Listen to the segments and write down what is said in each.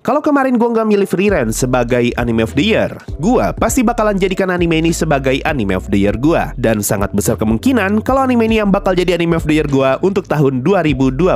kalau kemarin gue nggak milih Frieren sebagai Anime of the Year, gue pasti bakalan jadikan anime ini sebagai Anime of the Year gue. Dan sangat besar kemungkinan kalau anime ini yang bakal jadi Anime of the Year gue untuk tahun 2025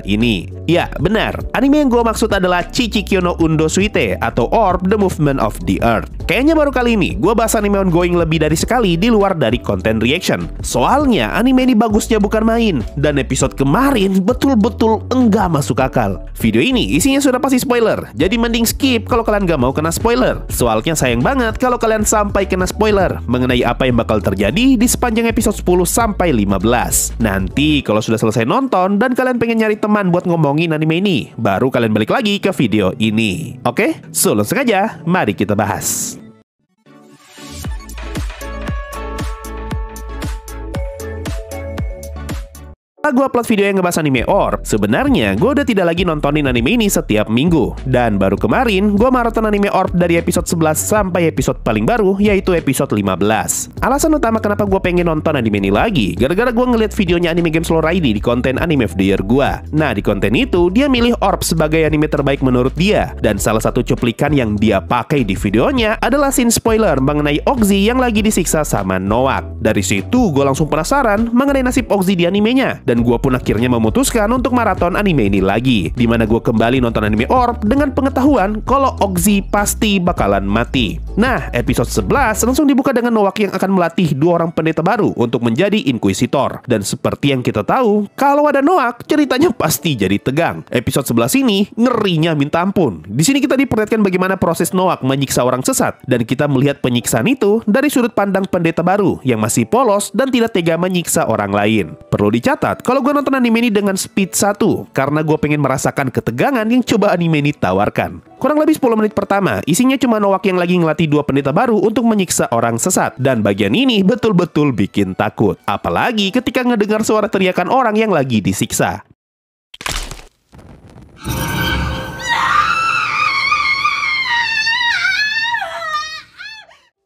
ini. Ya, benar. Anime yang gue maksud adalah Chichikyo no Undo Suite atau Orb The Movement of the Earth. Kayaknya baru kali ini gue bahas anime ongoing lebih dari sekali di luar dari konten reaction. Soalnya anime ini bagusnya bukan main. Dan episode kemarin betul-betul enggak masuk akal. Video ini isinya sudah pasti spoiler, jadi mending skip kalau kalian gak mau kena spoiler. Soalnya sayang banget kalau kalian sampai kena spoiler mengenai apa yang bakal terjadi di sepanjang episode 10 sampai 15. Nanti kalau sudah selesai nonton dan kalian pengen nyari teman buat ngomongin anime ini, baru kalian balik lagi ke video ini. Oke? So langsung aja, mari kita bahas. Setelah gue upload video yang ngebahas anime Orb, sebenarnya gue udah tidak lagi nontonin anime ini setiap minggu. Dan baru kemarin, gue maraton anime Orb dari episode 11 sampai episode paling baru, yaitu episode 15. Alasan utama kenapa gue pengen nonton anime ini lagi, gara-gara gue ngeliat videonya Anime Games Lore ID di konten Anime of the Year gue. Nah, di konten itu, dia milih Orb sebagai anime terbaik menurut dia. Dan salah satu cuplikan yang dia pakai di videonya adalah scene spoiler mengenai Ogzi yang lagi disiksa sama Noak. Dari situ, gue langsung penasaran mengenai nasib Ogzi di animenya. Dan gue pun akhirnya memutuskan untuk maraton anime ini lagi, dimana gue kembali nonton anime Orb dengan pengetahuan kalau Ogzi pasti bakalan mati. Nah, episode 11 langsung dibuka dengan Noak yang akan melatih dua orang pendeta baru untuk menjadi Inquisitor. Dan seperti yang kita tahu, kalau ada Noak, ceritanya pasti jadi tegang. Episode 11 ini ngerinya minta ampun. Di sini kita diperlihatkan bagaimana proses Noak menyiksa orang sesat, dan kita melihat penyiksaan itu dari sudut pandang pendeta baru yang masih polos dan tidak tega menyiksa orang lain. Perlu dicatat, kalau gue nonton anime ini dengan speed 1, karena gue pengen merasakan ketegangan yang coba anime ini tawarkan. Kurang lebih 10 menit pertama, isinya cuma Noak yang lagi ngelatih dua pendeta baru untuk menyiksa orang sesat. Dan bagian ini betul-betul bikin takut. Apalagi ketika ngedengar suara teriakan orang yang lagi disiksa.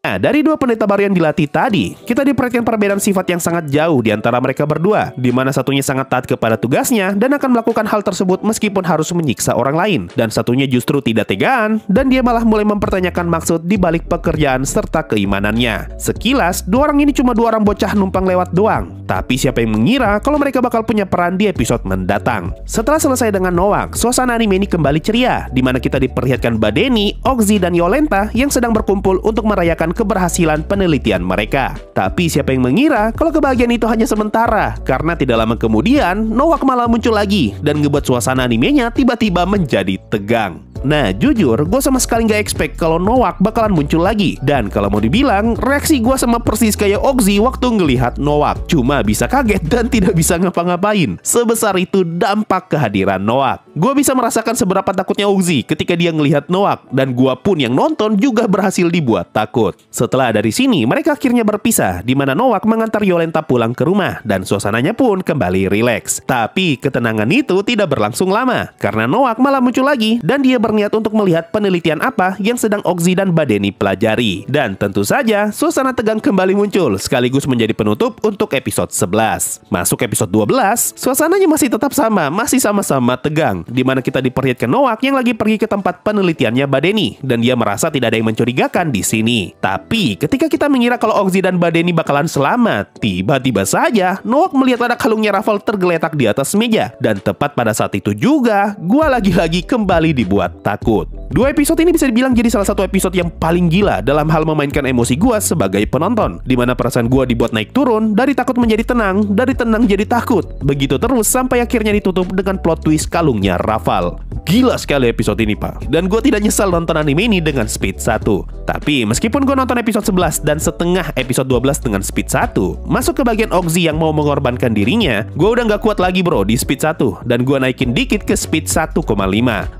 Nah, dari dua pendeta baru yang dilatih tadi, kita diperhatikan perbedaan sifat yang sangat jauh di antara mereka berdua, di mana satunya sangat taat kepada tugasnya dan akan melakukan hal tersebut meskipun harus menyiksa orang lain, dan satunya justru tidak tegaan dan dia malah mulai mempertanyakan maksud di balik pekerjaan serta keimanannya. Sekilas, dua orang ini cuma dua orang bocah numpang lewat doang, tapi siapa yang mengira kalau mereka bakal punya peran di episode mendatang. Setelah selesai dengan Noak, suasana anime ini kembali ceria, di mana kita diperlihatkan Badeni, Ogzi, dan Yolenta yang sedang berkumpul untuk merayakan keberhasilan penelitian mereka. Tapi siapa yang mengira kalau kebahagiaan itu hanya sementara, karena tidak lama kemudian Noak malah muncul lagi dan ngebuat suasana animenya tiba-tiba menjadi tegang. Nah, jujur, gue sama sekali nggak expect kalau Noak bakalan muncul lagi. Dan kalau mau dibilang, reaksi gue sama persis kayak Ogzi waktu ngelihat Noak. Cuma bisa kaget dan tidak bisa ngapa-ngapain. Sebesar itu dampak kehadiran Noak. Gue bisa merasakan seberapa takutnya Ogzi ketika dia ngelihat Noak. Dan gue pun yang nonton juga berhasil dibuat takut. Setelah dari sini, mereka akhirnya berpisah, di mana Noak mengantar Yolenta pulang ke rumah. Dan suasananya pun kembali rileks. Tapi ketenangan itu tidak berlangsung lama, karena Noak malah muncul lagi dan dia berniat untuk melihat penelitian apa yang sedang Ogzi dan Badeni pelajari. Dan tentu saja, suasana tegang kembali muncul, sekaligus menjadi penutup untuk episode 11. Masuk episode 12, suasananya masih tetap sama, masih sama-sama tegang, di mana kita diperlihatkan Noak yang lagi pergi ke tempat penelitiannya Badeni, dan dia merasa tidak ada yang mencurigakan di sini. Tapi, ketika kita mengira kalau Ogzi dan Badeni bakalan selamat, tiba-tiba saja, Noak melihat ada kalungnya Raval tergeletak di atas meja. Dan tepat pada saat itu juga, gua lagi-lagi kembali dibuat takut. Dua episode ini bisa dibilang jadi salah satu episode yang paling gila dalam hal memainkan emosi gua sebagai penonton, di mana perasaan gua dibuat naik turun, dari takut menjadi tenang, dari tenang jadi takut. Begitu terus sampai akhirnya ditutup dengan plot twist kalungnya Raval. Gila sekali episode ini, Pak. Dan gue tidak nyesal nonton anime ini dengan speed 1. Tapi meskipun gue nonton episode 11 dan setengah episode 12 dengan speed 1, masuk ke bagian Ogzi yang mau mengorbankan dirinya, gue udah gak kuat lagi bro di speed 1, dan gue naikin dikit ke speed 1,5.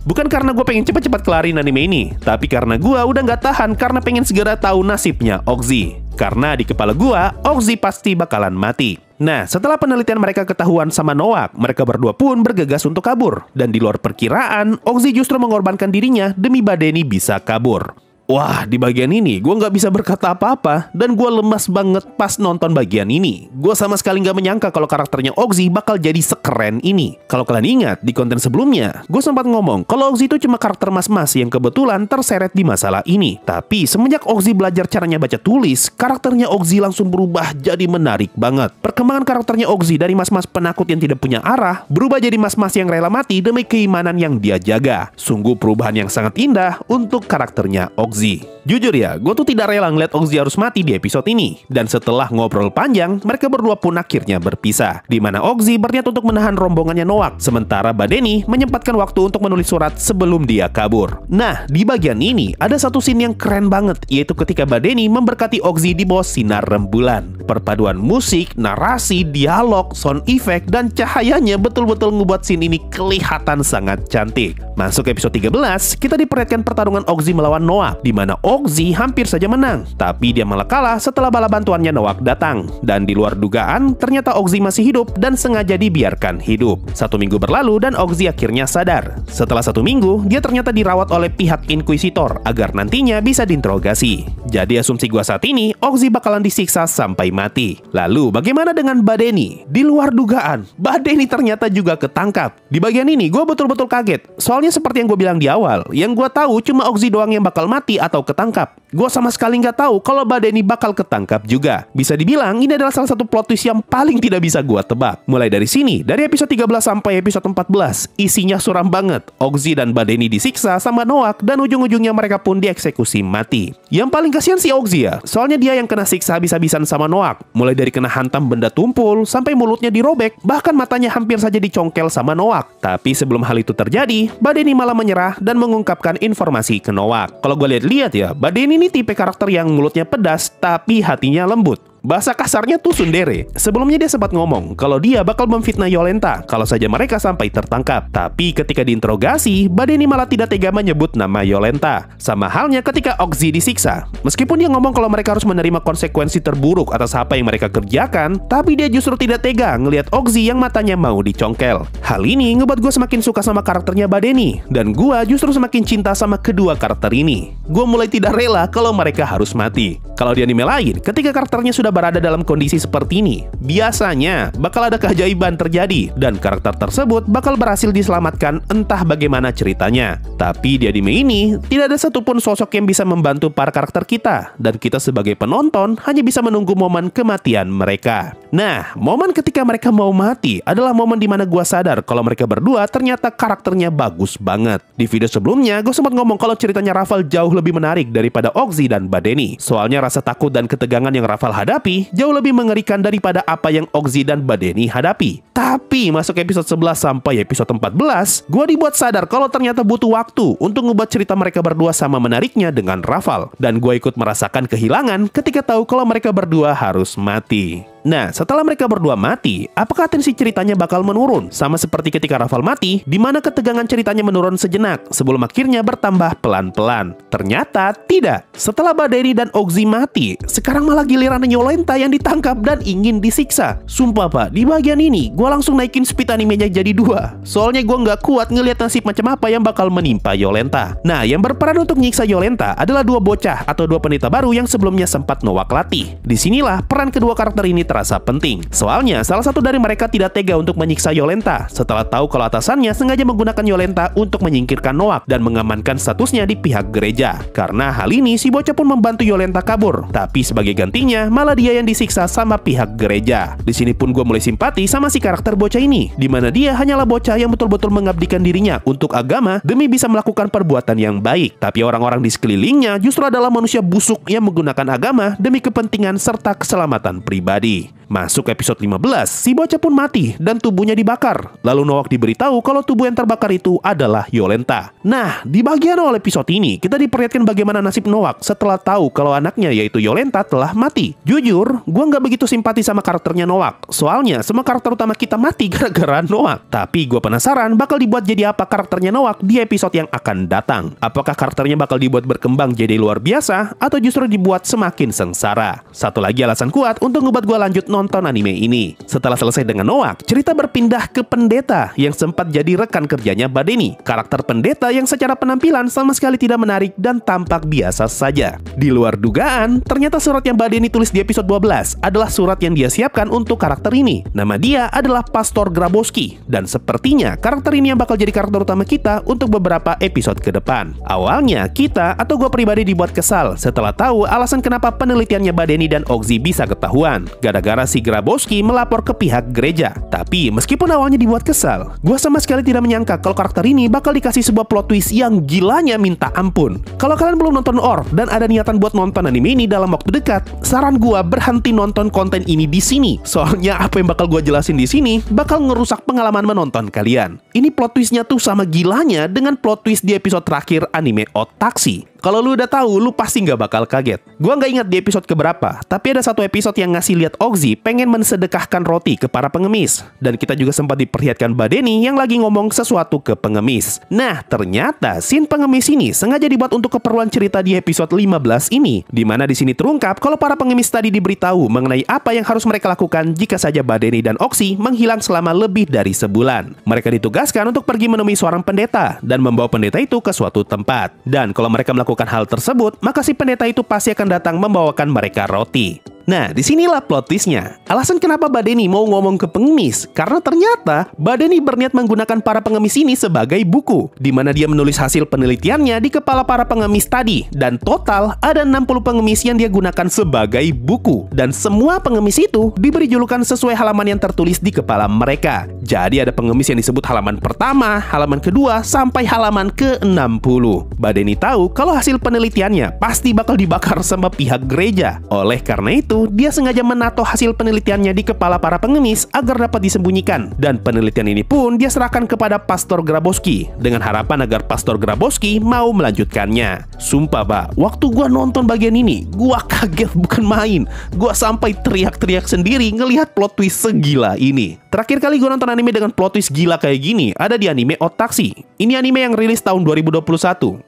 Bukan karena gue pengen cepet-cepet kelarin anime ini, tapi karena gue udah gak tahan karena pengen segera tahu nasibnya Ogzi. Karena di kepala gua, Ogzi pasti bakalan mati. Nah, setelah penelitian mereka ketahuan sama Noak, mereka berdua pun bergegas untuk kabur. Dan di luar perkiraan, Ogzi justru mengorbankan dirinya demi Badeni bisa kabur. Wah, di bagian ini gue nggak bisa berkata apa-apa dan gue lemas banget pas nonton bagian ini. Gue sama sekali nggak menyangka kalau karakternya Ogzi bakal jadi sekeren ini. Kalau kalian ingat, di konten sebelumnya, gue sempat ngomong kalau Ogzi itu cuma karakter mas-mas yang kebetulan terseret di masalah ini. Tapi semenjak Ogzi belajar caranya baca tulis, karakternya Ogzi langsung berubah jadi menarik banget. Perkembangan karakternya Ogzi dari mas-mas penakut yang tidak punya arah, berubah jadi mas-mas yang rela mati demi keimanan yang dia jaga. Sungguh perubahan yang sangat indah untuk karakternya Ogzi. Jujur ya, gue tuh tidak rela ngeliat Ogzi harus mati di episode ini. Dan setelah ngobrol panjang, mereka berdua pun akhirnya berpisah. Di mana Ogzi berniat untuk menahan rombongannya Noak, sementara Badeni menyempatkan waktu untuk menulis surat sebelum dia kabur. Nah, di bagian ini ada satu scene yang keren banget, yaitu ketika Badeni memberkati Ogzi di bawah sinar rembulan. Perpaduan musik, narasi, dialog, sound effect, dan cahayanya betul-betul ngebuat scene ini kelihatan sangat cantik. Masuk episode 13, kita diperlihatkan pertarungan Ogzi melawan Noak, di mana Ogzi hampir saja menang, tapi dia malah kalah setelah bala bantuannya Noak datang. Dan di luar dugaan, ternyata Ogzi masih hidup dan sengaja dibiarkan hidup. 1 minggu berlalu dan Ogzi akhirnya sadar. Setelah 1 minggu, dia ternyata dirawat oleh pihak Inquisitor agar nantinya bisa diinterogasi. Jadi asumsi gua saat ini, Ogzi bakalan disiksa sampai mati. Lalu bagaimana dengan Badeni? Di luar dugaan, Badeni ternyata juga ketangkap. Di bagian ini, gua betul-betul kaget. Soalnya seperti yang gue bilang di awal, yang gua tahu cuma Ogzi doang yang bakal mati atau ketangkap. Gue sama sekali nggak tahu kalau Badeni bakal ketangkap juga. Bisa dibilang ini adalah salah satu plot twist yang paling tidak bisa gue tebak. Mulai dari sini, dari episode 13 sampai episode 14, isinya suram banget. Ogzi dan Badeni disiksa sama Noak dan ujung-ujungnya mereka pun dieksekusi mati. Yang paling kasihan si Ogzi ya, soalnya dia yang kena siksa habis-habisan sama Noak. Mulai dari kena hantam benda tumpul, sampai mulutnya dirobek, bahkan matanya hampir saja dicongkel sama Noak. Tapi sebelum hal itu terjadi, Badeni malah menyerah dan mengungkapkan informasi ke Noak. Kalau gue lihat ya, Badeni ini tipe karakter yang mulutnya pedas tapi hatinya lembut. Bahasa kasarnya tuh tsundere. Sebelumnya dia sempat ngomong kalau dia bakal memfitnah Yolenta kalau saja mereka sampai tertangkap. Tapi ketika diinterogasi, Badeni malah tidak tega menyebut nama Yolenta. Sama halnya ketika Ogzi disiksa. Meskipun dia ngomong kalau mereka harus menerima konsekuensi terburuk atas apa yang mereka kerjakan, tapi dia justru tidak tega ngelihat Ogzi yang matanya mau dicongkel. Hal ini ngebuat gue semakin suka sama karakternya Badeni, dan gue justru semakin cinta sama kedua karakter ini. Gue mulai tidak rela kalau mereka harus mati. Kalau di anime lain, ketika karakternya sudah berada dalam kondisi seperti ini, biasanya bakal ada keajaiban terjadi dan karakter tersebut bakal berhasil diselamatkan entah bagaimana ceritanya. Tapi di anime ini, tidak ada satupun sosok yang bisa membantu para karakter kita, dan kita sebagai penonton hanya bisa menunggu momen kematian mereka. Nah, momen ketika mereka mau mati adalah momen dimana gua sadar kalau mereka berdua ternyata karakternya bagus banget. Di video sebelumnya, gue sempat ngomong kalau ceritanya Rafal jauh lebih menarik daripada Ogzi dan Badeni. Soalnya rasa takut dan ketegangan yang Rafal hadapi jauh lebih mengerikan daripada apa yang Ogzi dan Badeni hadapi. Tapi masuk episode 11 sampai episode 14, gue dibuat sadar kalau ternyata butuh waktu untuk ngebuat cerita mereka berdua sama menariknya dengan Rafal. Dan gue ikut merasakan kehilangan ketika tahu kalau mereka berdua harus mati. Nah, setelah mereka berdua mati, apakah tensi ceritanya bakal menurun? Sama seperti ketika Rafal mati, di mana ketegangan ceritanya menurun sejenak sebelum akhirnya bertambah pelan-pelan. Ternyata tidak. Setelah Badeni dan Ogzi mati, sekarang malah giliran Yolenta yang ditangkap dan ingin disiksa. Sumpah pak, di bagian ini gue langsung naikin speed animenya jadi 2. Soalnya gue nggak kuat ngelihat nasib macam apa yang bakal menimpa Yolenta. Nah, yang berperan untuk menyiksa Yolenta adalah 2 bocah atau 2 pendeta baru yang sebelumnya sempat Noak latih. Disinilah peran kedua karakter ini terasa penting. Soalnya salah satu dari mereka tidak tega untuk menyiksa Yolenta setelah tahu kalau atasannya sengaja menggunakan Yolenta untuk menyingkirkan Noak dan mengamankan statusnya di pihak gereja. Karena hal ini si bocah pun membantu Yolenta kabur. Tapi sebagai gantinya malah dia yang disiksa sama pihak gereja. Di sini pun gue mulai simpati sama si karakter bocah ini, di mana dia hanyalah bocah yang betul-betul mengabdikan dirinya untuk agama demi bisa melakukan perbuatan yang baik. Tapi orang-orang di sekelilingnya justru adalah manusia busuk yang menggunakan agama demi kepentingan serta keselamatan pribadi. Masuk episode 15, si bocah pun mati dan tubuhnya dibakar. Lalu Noak diberitahu kalau tubuh yang terbakar itu adalah Yolenta. Nah, di bagian awal episode ini, kita diperlihatkan bagaimana nasib Noak setelah tahu kalau anaknya yaitu Yolenta telah mati. Jujur, gue nggak begitu simpati sama karakternya Noak. Soalnya, semua karakter utama kita mati gara-gara Noak. Tapi gue penasaran bakal dibuat jadi apa karakternya Noak di episode yang akan datang. Apakah karakternya bakal dibuat berkembang jadi luar biasa, atau justru dibuat semakin sengsara? Satu lagi alasan kuat untuk ngebuat gue lanjut nonton anime ini. Setelah selesai dengan Noak, cerita berpindah ke pendeta yang sempat jadi rekan kerjanya Badeni. Karakter pendeta yang secara penampilan sama sekali tidak menarik dan tampak biasa saja. Di luar dugaan, ternyata surat yang Badeni tulis di episode 12 adalah surat yang dia siapkan untuk karakter ini. Nama dia adalah Pastor Grabowski, dan sepertinya karakter ini yang bakal jadi karakter utama kita untuk beberapa episode ke depan. Awalnya, kita atau gue pribadi dibuat kesal setelah tahu alasan kenapa penelitiannya Badeni dan Ogzi bisa ketahuan, gara-gara si Grabowski melapor ke pihak gereja. Tapi meskipun awalnya dibuat kesal, gue sama sekali tidak menyangka kalau karakter ini bakal dikasih sebuah plot twist yang gilanya minta ampun. Kalau kalian belum nonton Orb dan ada niatan buat nonton anime ini dalam waktu dekat, saran gue berhenti nonton konten ini di sini. Soalnya apa yang bakal gue jelasin di sini bakal ngerusak pengalaman menonton kalian. Ini plot twistnya tuh sama gilanya dengan plot twist di episode terakhir anime Otaksi. Kalau lu udah tahu, lu pasti nggak bakal kaget. Gua nggak ingat di episode keberapa, tapi ada satu episode yang ngasih lihat Ogzi pengen mensedekahkan roti ke para pengemis. Dan kita juga sempat diperlihatkan Badeni yang lagi ngomong sesuatu ke pengemis. Nah, ternyata scene pengemis ini sengaja dibuat untuk keperluan cerita di episode 15 ini, di mana di sini terungkap kalau para pengemis tadi diberitahu mengenai apa yang harus mereka lakukan jika saja Badeni dan Ogzi menghilang selama lebih dari sebulan. Mereka ditugaskan untuk pergi menemui seorang pendeta dan membawa pendeta itu ke suatu tempat. Dan kalau mereka melakukan hal tersebut, maka si pendeta itu pasti akan datang membawakan mereka roti. Nah, disinilah plot twistnya. Alasan kenapa Badeni mau ngomong ke pengemis, karena ternyata Badeni berniat menggunakan para pengemis ini sebagai buku, di mana dia menulis hasil penelitiannya di kepala para pengemis tadi. Dan total ada 60 pengemis yang dia gunakan sebagai buku. Dan semua pengemis itu diberi julukan sesuai halaman yang tertulis di kepala mereka. Jadi ada pengemis yang disebut halaman pertama, halaman kedua, sampai halaman ke-60. Badeni tahu kalau hasil penelitiannya pasti bakal dibakar sama pihak gereja. Oleh karena itu, dia sengaja menato hasil penelitiannya di kepala para pengemis agar dapat disembunyikan. Dan penelitian ini pun dia serahkan kepada Pastor Grabowski dengan harapan agar Pastor Grabowski mau melanjutkannya. Sumpah, Pak, waktu gua nonton bagian ini, gua kaget bukan main. Gua sampai teriak-teriak sendiri ngelihat plot twist segila ini. Terakhir kali gue nonton anime dengan plot twist gila kayak gini ada di anime Otaksi. Ini anime yang rilis tahun 2021.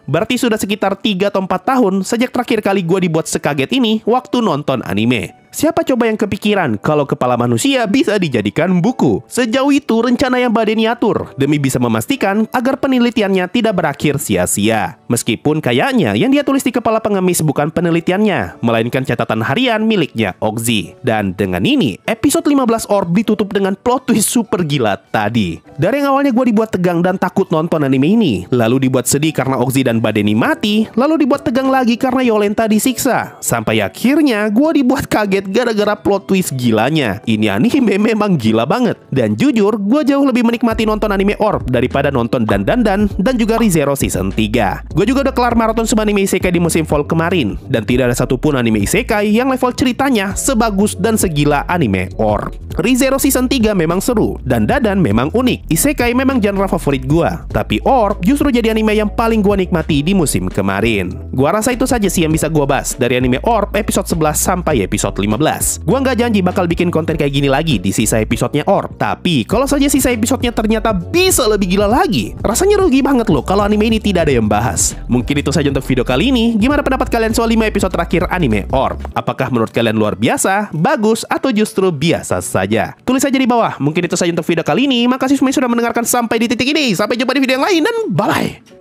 Berarti sudah sekitar 3 atau 4 tahun sejak terakhir kali gue dibuat sekaget ini waktu nonton anime. Siapa coba yang kepikiran kalau kepala manusia bisa dijadikan buku? Sejauh itu rencana yang Badeni atur demi bisa memastikan agar penelitiannya tidak berakhir sia-sia. Meskipun kayaknya yang dia tulis di kepala pengemis bukan penelitiannya, melainkan catatan harian miliknya Ogzi. Dan dengan ini, episode 15 Orb ditutup dengan plot twist super gila tadi. Dari yang awalnya gue dibuat tegang dan takut nonton anime ini, lalu dibuat sedih karena Ogzi dan Badeni mati, lalu dibuat tegang lagi karena Yolenta disiksa, sampai akhirnya gue dibuat kaget gara-gara plot twist gilanya. Ini anime memang gila banget. Dan jujur, gue jauh lebih menikmati nonton anime Orb daripada nonton Dan juga ReZero Season 3. Gue juga udah kelar maraton semua anime isekai di musim fall kemarin, dan tidak ada satupun anime isekai yang level ceritanya sebagus dan segila anime Orb. ReZero Season 3 memang seru, dan memang unik. Isekai memang genre favorit gue, tapi Orb justru jadi anime yang paling gue nikmati di musim kemarin. Gue rasa itu saja sih yang bisa gue bahas dari anime Orb episode 11 sampai episode 15. Gua nggak janji bakal bikin konten kayak gini lagi di sisa episodenya Orb. Tapi kalau saja sisa episodenya ternyata bisa lebih gila lagi, rasanya rugi banget loh kalau anime ini tidak ada yang bahas. Mungkin itu saja untuk video kali ini. Gimana pendapat kalian soal 5 episode terakhir anime Orb? Apakah menurut kalian luar biasa, bagus, atau justru biasa saja? Tulis aja di bawah. Mungkin itu saja untuk video kali ini. Makasih semuanya sudah mendengarkan sampai di titik ini. Sampai jumpa di video yang lain dan bye-bye.